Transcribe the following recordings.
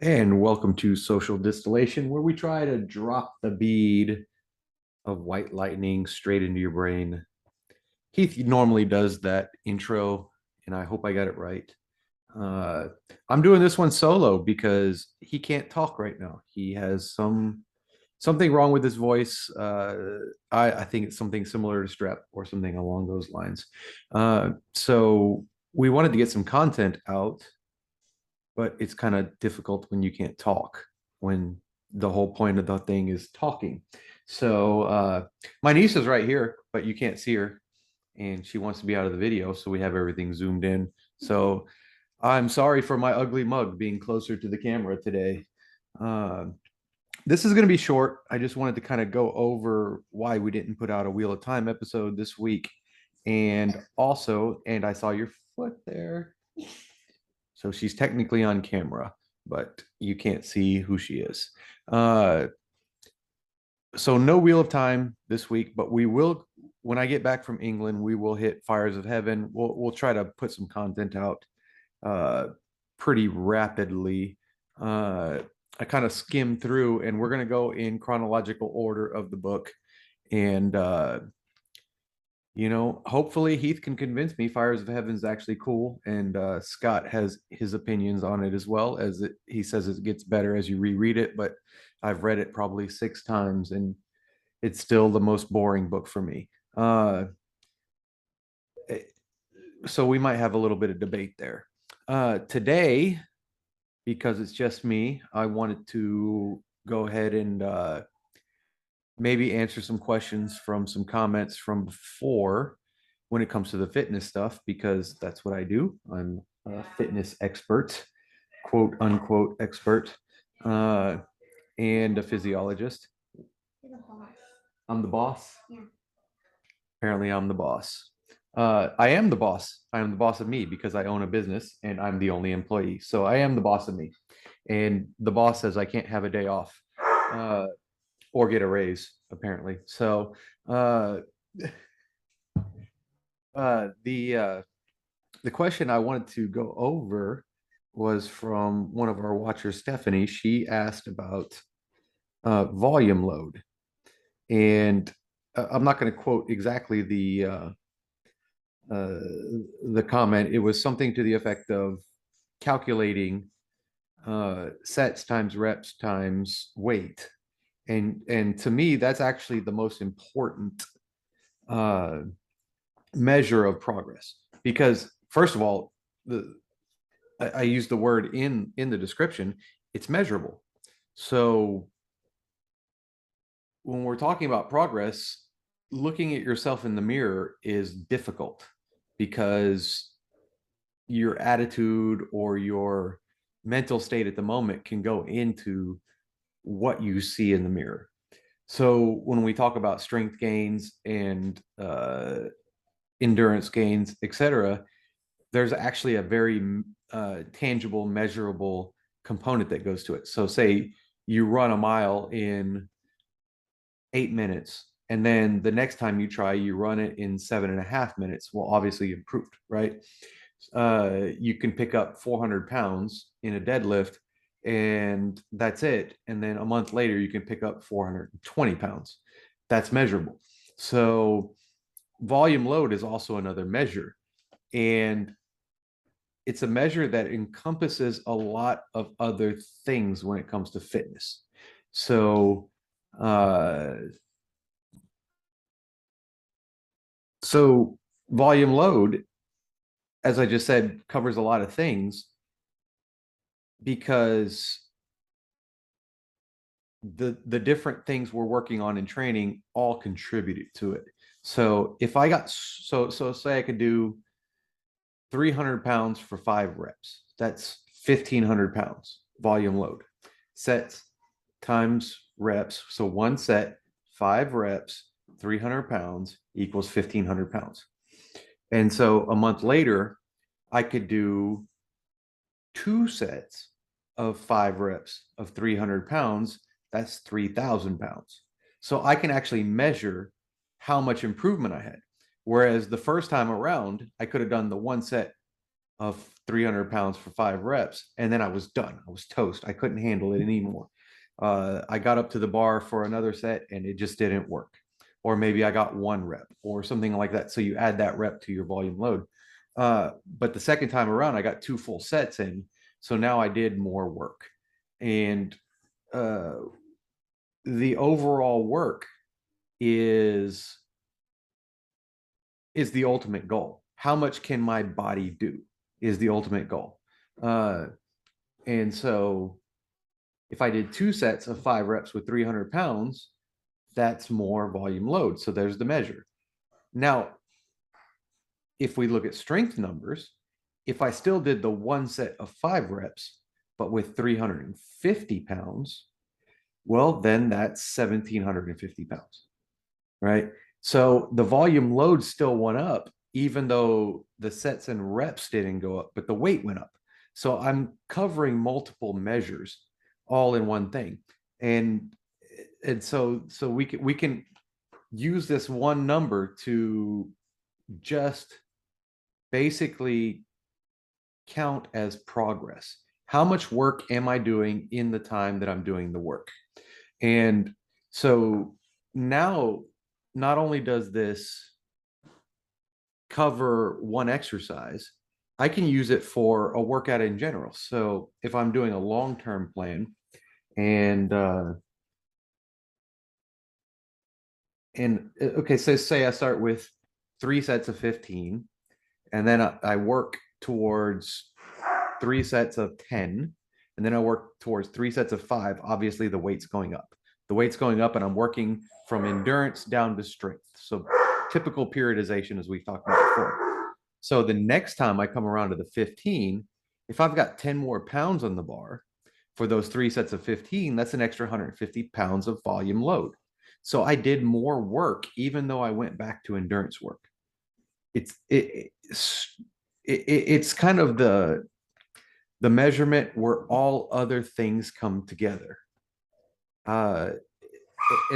And welcome to Social Distillation, where we try to drop the bead of white lightning straight into your brain. Heath normally does that intro, and I hope I got it right. Uh, I'm doing this one solo because he can't talk right now. He has something wrong with his voice. I think it's something similar to strep or something along those lines. So we wanted to get some content out, but it's kind of difficult when you can't talk, when the whole point of the thing is talking. So my niece is right here, but you can't see her, and she wants to be out of the video, so we have everything zoomed in. So I'm sorry for my ugly mug being closer to the camera today. uh, this is going to be short. I just wanted to kind of go over why we didn't put out a Wheel of Time episode this week, and also, and I saw your foot there, so she's technically on camera, but you can't see who she is. Uh, so no Wheel of Time this week, but we will, when I get back from England, we will hit Fires of Heaven. We'll try to put some content out uh, pretty rapidly. I kind of skimmed through, and we're going to go in chronological order of the book. And hopefully Heath can convince me Fires of Heaven is actually cool, and Scott has his opinions on it as well. He says it gets better as you reread it, but I've read it probably 6 times, and it's still the most boring book for me. Eh, so we might have a little bit of debate there. Today, because it's just me, I wanted to go ahead and maybe answer some questions from some comments from before when it comes to the fitness stuff, because that's what I do. I'm a fitness expert, quote unquote expert, uh, and a physiologist. I'm the boss. Yeah. Apparently, I'm the boss. I am the boss. I am the boss of me because I own a business and I'm the only employee. So I am the boss of me. And the boss says I can't have a day off uh, or get a raise, apparently. So uh, uh, the uh, the question I wanted to go over was from one of our watchers, Stephanie. She asked about volume load, and I'm not going to quote exactly uh, the comment. It was something to the effect of calculating sets times reps times weight, and to me, that's actually the most important uh, measure of progress, because first of all, I use the word in the description. It's measurable. So when we're talking about progress, looking at yourself in the mirror is difficult because your attitude or your mental state at the moment can go into what you see in the mirror. So when we talk about strength gains and endurance gains, etc., there's actually a very tangible, measurable component that goes to it. So say you run a mile in 8 minutes, and then the next time you try, you run it in 7.5 minutes. Well, obviously you improved, right? You can pick up 400 pounds in a deadlift, and that's it. And then a month later, you can pick up 420 pounds. That's measurable. So volume load is also another measure. And it's a measure that encompasses a lot of other things when it comes to fitness. So, uh, so volume load, as I just said, covers a lot of things because the different things we're working on in training all contributed to it. So if I got so say I could do 300 pounds for 5 reps, that's 1,500 pounds volume load. Sets times reps. So one set, 5 reps, 300 pounds equals 1,500 pounds. And so a month later, I could do 2 sets of 5 reps of 300 pounds. That's 3,000 pounds. So I can actually measure how much improvement I had. Whereas the first time around, I could have done the one set of 300 pounds for 5 reps. And then I was done. I was toast. I couldn't handle it anymore. I got up to the bar for another set and it just didn't work. Or maybe I got 1 rep or something like that. So you add that rep to your volume load. But the second time around, I got 2 full sets in. So now I did more work. And uh, the overall work is the ultimate goal. How much can my body do is the ultimate goal. And so if I did 2 sets of 5 reps with 300 pounds, that's more volume load. So there's the measure. Now, if we look at strength numbers, if I still did the 1 set of 5 reps, but with 350 pounds, well, then that's 1,750 pounds, right? So the volume load still went up, even though the sets and reps didn't go up, but the weight went up. So I'm covering multiple measures all in one thing. And so we can use this one number to just basically count as progress. How much work am I doing in the time that I'm doing the work? And so now, not only does this cover one exercise, I can use it for a workout in general. So if I'm doing a long-term plan and okay, so say I start with 3 sets of 15, and then I work towards 3 sets of 10, and then I work towards 3 sets of 5. Obviously, the weight's going up. The weight's going up, and I'm working from endurance down to strength. So typical periodization, as we've talked about before. So the next time I come around to the 15, if I've got 10 more pounds on the bar for those 3 sets of 15, that's an extra 150 pounds of volume load. So I did more work, even though I went back to endurance work. It's kind of the measurement where all other things come together. And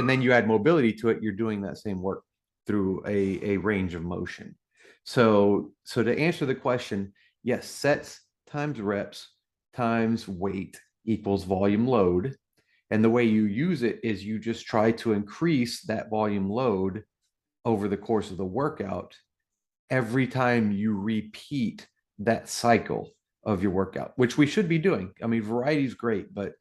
then you add mobility to it, you're doing that same work through a range of motion. So to answer the question, yes, sets times reps times weight equals volume load. And the way you use it is you just try to increase that volume load over the course of the workout every time you repeat that cycle of your workout, which we should be doing. I mean, variety is great, but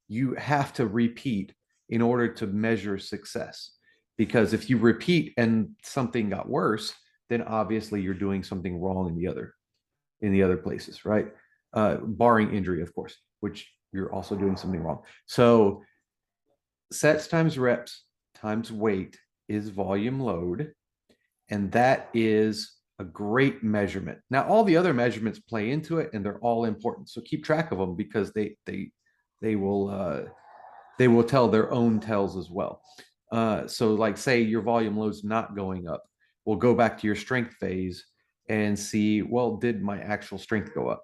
you have to repeat in order to measure success. Because if you repeat and something got worse, then obviously you're doing something wrong in the other places, right? Barring injury, of course, which you're also doing something wrong. So sets times reps times weight is volume load. And that is a great measurement. Now, all the other measurements play into it, and they're all important. So keep track of them because they will tell their own tells as well. So, like, say your volume load's not going up, we'll go back to your strength phase and see, well, did my actual strength go up?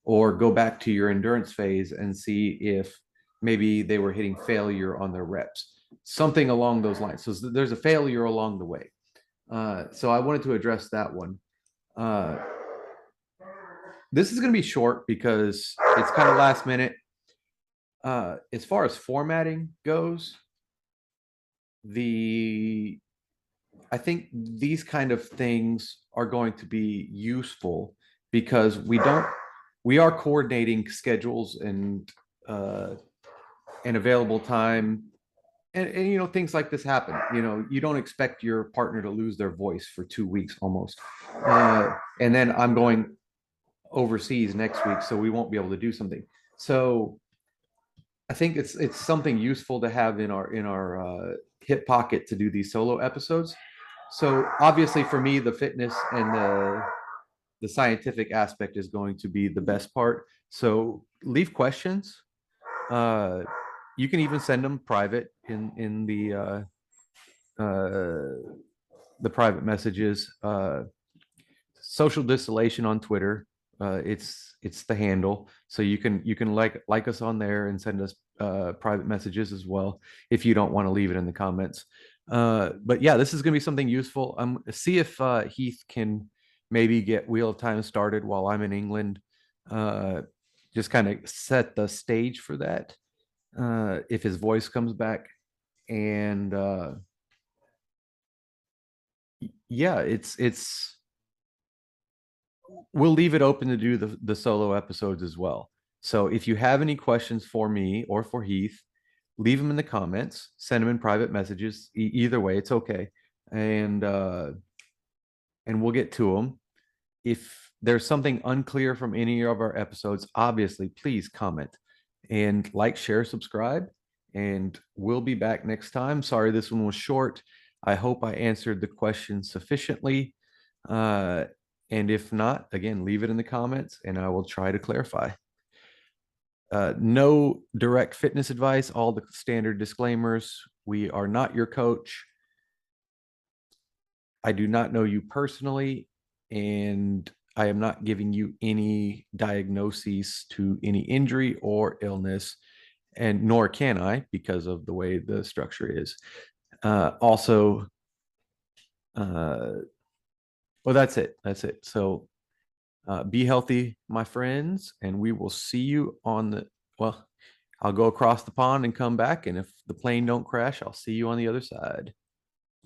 Or go back to your endurance phase and see if maybe they were hitting failure on their reps, something along those lines. So there's a failure along the way. So I wanted to address that one. This is going to be short because it's kind of last minute. As far as formatting goes, I think these kind of things are going to be useful because we are coordinating schedules and available time. And you know, things like this happen. You know, you don't expect your partner to lose their voice for 2 weeks almost. And then I'm going overseas next week, so we won't be able to do something. So I think it's something useful to have in our hip pocket to do these solo episodes. So obviously for me, the fitness and the scientific aspect is going to be the best part. So leave questions. You can even send them private in the private messages. Social distillation on Twitter. It's the handle, so you can like us on there and send us private messages as well if you don't want to leave it in the comments. But yeah, this is going to be something useful. See if Heath can maybe get Wheel of Time started while I'm in England. uh, just kind of set the stage for that. If his voice comes back, and yeah, it's we'll leave it open to do the solo episodes as well. So if you have any questions for me or for Heath, leave them in the comments, send them in private messages. Either way, it's okay. And we'll get to them. If there's something unclear from any of our episodes, obviously, please comment and like, share, subscribe. And we'll be back next time. Sorry, this one was short. I hope I answered the question sufficiently. Uh, and if not, again, leave it in the comments and I will try to clarify. No direct fitness advice, all the standard disclaimers. We are not your coach. I do not know you personally, and I am not giving you any diagnoses to any injury or illness, and nor can I because of the way the structure is. Also, well, that's it. That's it. So be healthy, my friends, and we will see you on the, well, I'll go across the pond and come back. And if the plane don't crash, I'll see you on the other side.